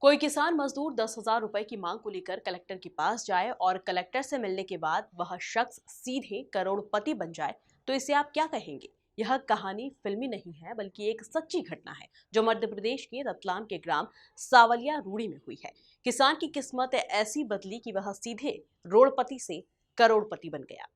कोई किसान मजदूर 10,000 रुपए की मांग को लेकर कलेक्टर के पास जाए और कलेक्टर से मिलने के बाद वह शख्स सीधे करोड़पति बन जाए तो इसे आप क्या कहेंगे। यह कहानी फिल्मी नहीं है बल्कि एक सच्ची घटना है जो मध्य प्रदेश के रतलाम के ग्राम सावलिया रूड़ी में हुई है। किसान की किस्मत ऐसी बदली कि वह सीधे रोड़पति से करोड़पति बन गया।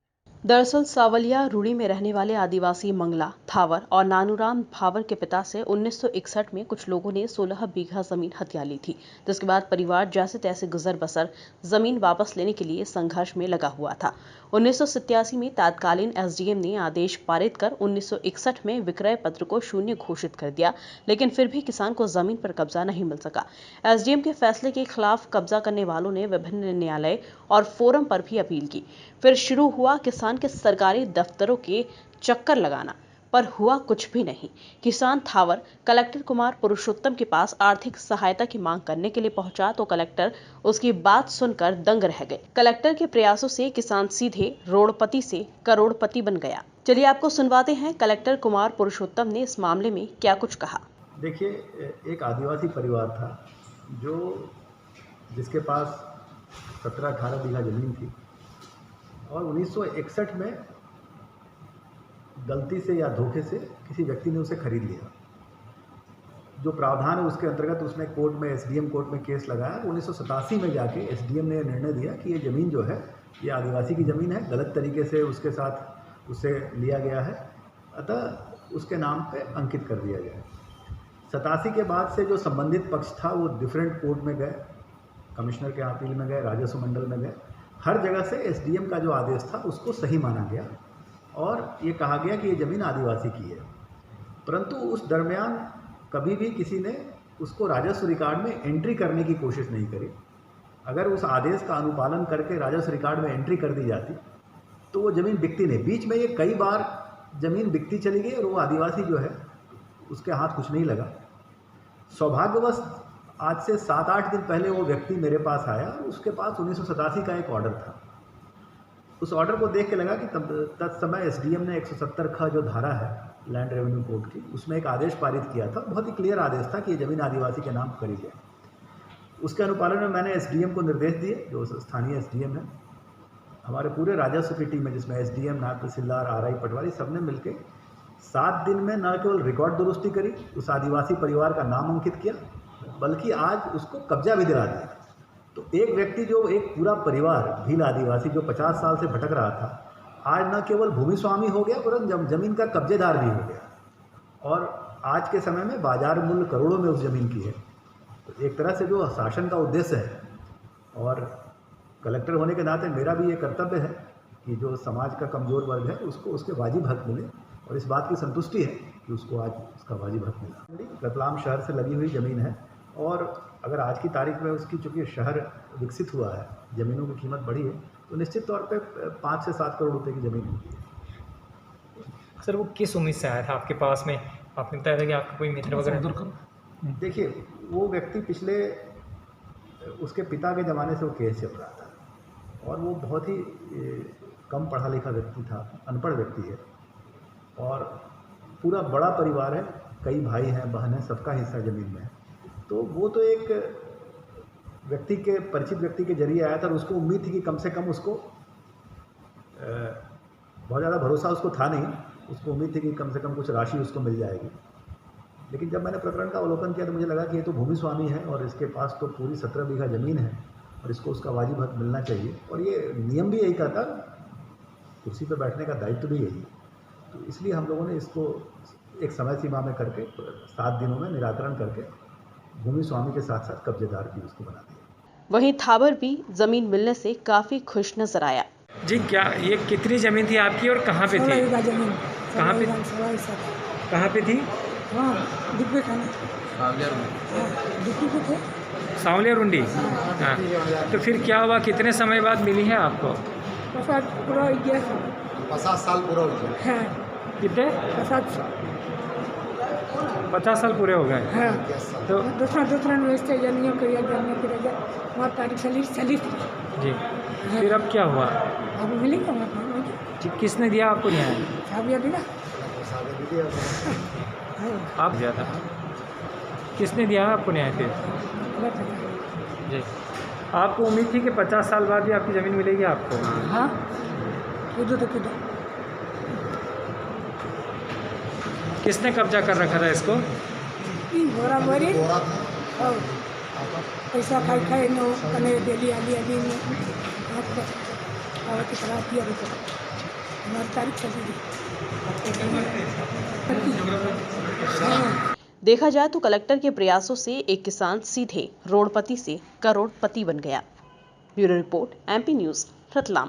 दरअसल सावलिया रूड़ी में रहने वाले आदिवासी मंगला थावर और नानूराम भावर के पिता से 1961 में कुछ लोगों ने 16 बीघा जमीन हथिया ली थी, जिसके बाद परिवार जैसे तैसे गुजर बसर जमीन वापस लेने के लिए संघर्ष में लगा हुआ था। 1987 में तत्कालीन एसडीएम ने आदेश पारित कर 1961 में विक्रय पत्र को शून्य घोषित कर दिया, लेकिन फिर भी किसान को जमीन पर कब्जा नहीं मिल सका। एसडीएम के फैसले के खिलाफ कब्जा करने वालों ने विभिन्न न्यायालय और फोरम पर भी अपील की। फिर शुरू हुआ किसान के सरकारी दफ्तरों के चक्कर लगाना, पर हुआ कुछ भी नहीं। किसान थावर कलेक्टर कुमार पुरुषोत्तम के पास आर्थिक सहायता की मांग करने के लिए पहुंचा तो कलेक्टर उसकी बात सुनकर दंग रह गए। कलेक्टर के प्रयासों से किसान सीधे रोड़पति से करोड़पति बन गया। चलिए आपको सुनवाते हैं कलेक्टर कुमार पुरुषोत्तम ने इस मामले में क्या कुछ कहा। देखिए, एक आदिवासी परिवार था जिसके पास 17-18 बीघा जमीन थी और 1961 में गलती से या धोखे से किसी व्यक्ति ने उसे खरीद लिया। जो प्रावधान है उसके अंतर्गत उसने कोर्ट में, एसडीएम कोर्ट में केस लगाया। 1987 में जाके एसडीएम ने निर्णय दिया कि ये ज़मीन जो है ये आदिवासी की ज़मीन है, गलत तरीके से उसके साथ उसे लिया गया है, अतः उसके नाम पे अंकित कर दिया गया है। 87 के बाद से जो संबंधित पक्ष था वो डिफरेंट कोर्ट में गए, कमिश्नर के अपील में गए, राजस्व मंडल में गए। हर जगह से एसडीएम का जो आदेश था उसको सही माना गया और ये कहा गया कि ये ज़मीन आदिवासी की है। परंतु उस दरमियान कभी भी किसी ने उसको राजस्व रिकॉर्ड में एंट्री करने की कोशिश नहीं करी। अगर उस आदेश का अनुपालन करके राजस्व रिकॉर्ड में एंट्री कर दी जाती तो वो ज़मीन बिकती नहीं। बीच में ये कई बार ज़मीन बिकती चली गई और वो आदिवासी जो है उसके हाथ कुछ नहीं लगा। सौभाग्यवश आज से 7-8 दिन पहले वो व्यक्ति मेरे पास आया, उसके पास 1987 का एक ऑर्डर था। उस ऑर्डर को देख के लगा कि तत्समय एसडीएम ने 170 ख जो धारा है लैंड रेवेन्यू कोड की, उसमें एक आदेश पारित किया था। बहुत ही क्लियर आदेश था कि ये ज़मीन आदिवासी के नाम करी जाए। उसके अनुपालन में मैंने एसडीएम को निर्देश दिए, जो स्थानीय एसडीएम है। हमारे पूरे राजस्व की टीम है जिसमें एसडीएम, नायब तहसीलदार, आरआई, पटवारी, सबने मिलकर 7 दिन में न केवल रिकॉर्ड दुरुस्ती करी, उस आदिवासी परिवार का नाम अंकित किया, बल्कि आज उसको कब्जा भी दिला दिया। तो एक व्यक्ति, जो एक पूरा परिवार भील आदिवासी जो 50 साल से भटक रहा था, आज न केवल भूमि स्वामी हो गया परंतु ज़मीन का कब्जेदार भी हो गया और आज के समय में बाजार मूल्य करोड़ों में उस ज़मीन की है। तो एक तरह से जो शासन का उद्देश्य है और कलेक्टर होने के नाते मेरा भी ये कर्तव्य है कि जो समाज का कमज़ोर वर्ग है उसको उसके वाजिब हक मिले और इस बात की संतुष्टि है कि उसको आज उसका वाजिब हक मिला। रतलाम शहर से लगी हुई ज़मीन है और अगर आज की तारीख में उसकी चूँकि शहर विकसित हुआ है, ज़मीनों की कीमत बढ़ी है, तो निश्चित तौर पे 5 से 7 करोड़ रुपए की ज़मीन होती है। सर, वो किस उम्मीद से आया था आपके पास में? आपने बताया था कि आपका कोई मित्र वगैरह? देखिए, वो व्यक्ति पिछले उसके पिता के ज़माने से वो केस चल रहा था और वो बहुत ही कम पढ़ा लिखा व्यक्ति था, अनपढ़ व्यक्ति है और पूरा बड़ा परिवार है, कई भाई हैं, बहन हैं, सबका हिस्सा ज़मीन में है। तो वो तो एक व्यक्ति के, परिचित व्यक्ति के जरिए आया था और उसको उम्मीद थी कि कम से कम उसको बहुत ज़्यादा भरोसा उसको था नहीं, उसको उम्मीद थी कि कम से कम कुछ राशि उसको मिल जाएगी। लेकिन जब मैंने प्रकरण का अवलोकन किया तो मुझे लगा कि ये तो भूमि स्वामी है और इसके पास तो पूरी 17 बीघा ज़मीन है और इसको उसका वाजिब हक मिलना चाहिए और ये नियम भी यही कहता, कुर्सी पर बैठने का दायित्व भी यही है। तो इसलिए हम लोगों ने इसको एक समय सीमा में करके 7 दिनों में निराकरण करके भूमि स्वामी के साथ साथ कब्जेदार भी उसको बना दिया। वहीं थावर भी जमीन मिलने से काफी खुश नजर आया। जी, क्या ये कितनी ज़मीन थी आपकी और कहाँ पे थी? कहाँ पे? कहाँ पे थी? सावलिया रूंडी। हाँ, तो फिर क्या हुआ, कितने समय बाद मिली है आपको? 50 साल पूरा हो गया। कितने? 50 साल पूरे हो गए। हाँ, तो दूसरा व्यवस्था जमीन तारीख चली थी जी, फिर अब क्या हुआ? अब मिलेगा वहाँ किसने दिया आपको न्याय? दिया आप दिया था? किसने दिया आपको न्याय फिर? खबर पता। जी, आपको उम्मीद थी कि 50 साल बाद भी आपकी ज़मीन मिलेगी आपको? हाँ कूदो तो कूदो। किसने कब्जा कर रखा था इसको? बोरा बोरी बोरा था और पैसा खाई खाई नो कने डेली आली आली में हाथ पर और की तरह दिया रुको हमारी तारीख चली गई। देखा जाए तो कलेक्टर के प्रयासों से एक किसान सीधे रोडपति से करोड़पति बन गया। Bureau report, MP news, Ratlam.